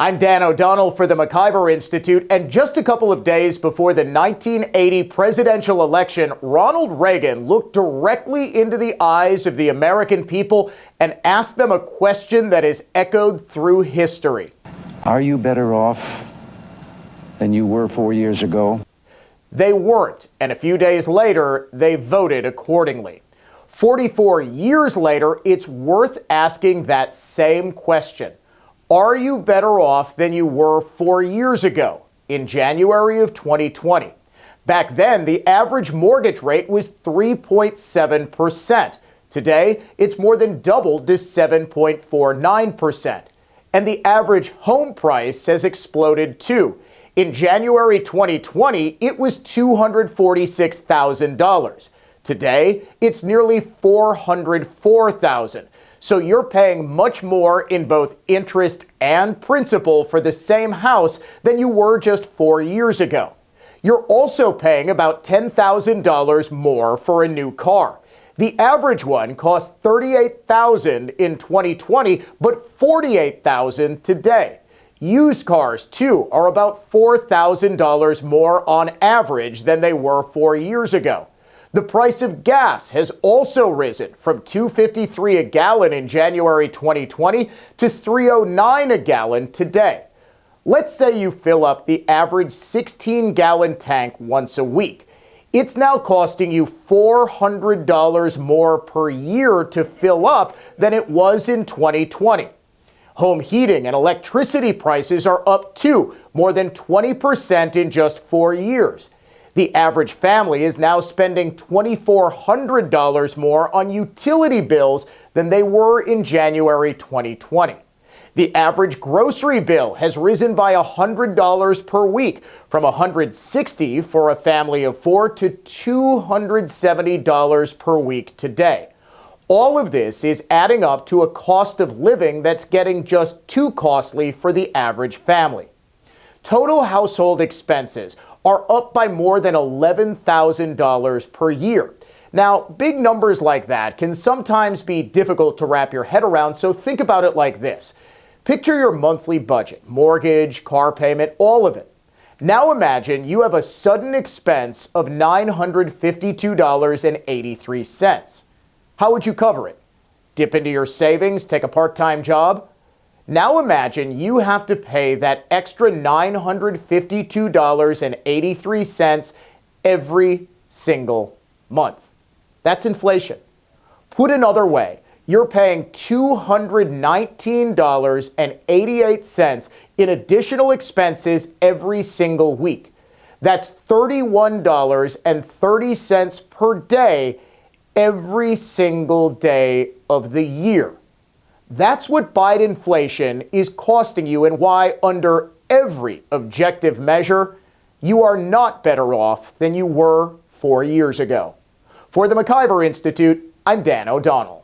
I'm Dan O'Donnell for the McIver Institute, and just a couple of days before the 1980 presidential election, Ronald Reagan looked directly into the eyes of the American people and asked them a question that is echoed through history. Are you better off than you were 4 years ago? They weren't, and a few days later, they voted accordingly. 44 years later, it's worth asking that same question. Are you better off than you were 4 years ago, in January of 2020? Back then, the average mortgage rate was 3.7%. Today, it's more than doubled to 7.49%. And the average home price has exploded too. In January 2020, it was $246,000. Today, it's nearly $404,000. So you're paying much more in both interest and principal for the same house than you were just 4 years ago. You're also paying about $10,000 more for a new car. The average one cost $38,000 in 2020, but $48,000 today. Used cars, too, are about $4,000 more on average than they were 4 years ago. The price of gas has also risen from $2.53 a gallon in January 2020 to $3.09 a gallon today. Let's say you fill up the average 16-gallon tank once a week. It's now costing you $400 more per year to fill up than it was in 2020. Home heating and electricity prices are up too, more than 20% in just 4 years. The average family is now spending $2,400 more on utility bills than they were in January 2020. The average grocery bill has risen by $100 per week, from $160 for a family of four to $270 per week today. All of this is adding up to a cost of living that's getting just too costly for the average family. Total household expenses are up by more than $11,000 per year. Now, big numbers like that can sometimes be difficult to wrap your head around, so think about it like this. Picture your monthly budget, mortgage, car payment, all of it. Now imagine you have a sudden expense of $952.83. How would you cover it? Dip into your savings, take a part-time job? Now imagine you have to pay that extra $952.83 every single month. That's inflation. Put another way, you're paying $219.88 in additional expenses every single week. That's $31.30 per day every single day of the year. That's what Bidenflation is costing you, and why, under every objective measure, you are not better off than you were 4 years ago. For the McIver Institute, I'm Dan O'Donnell.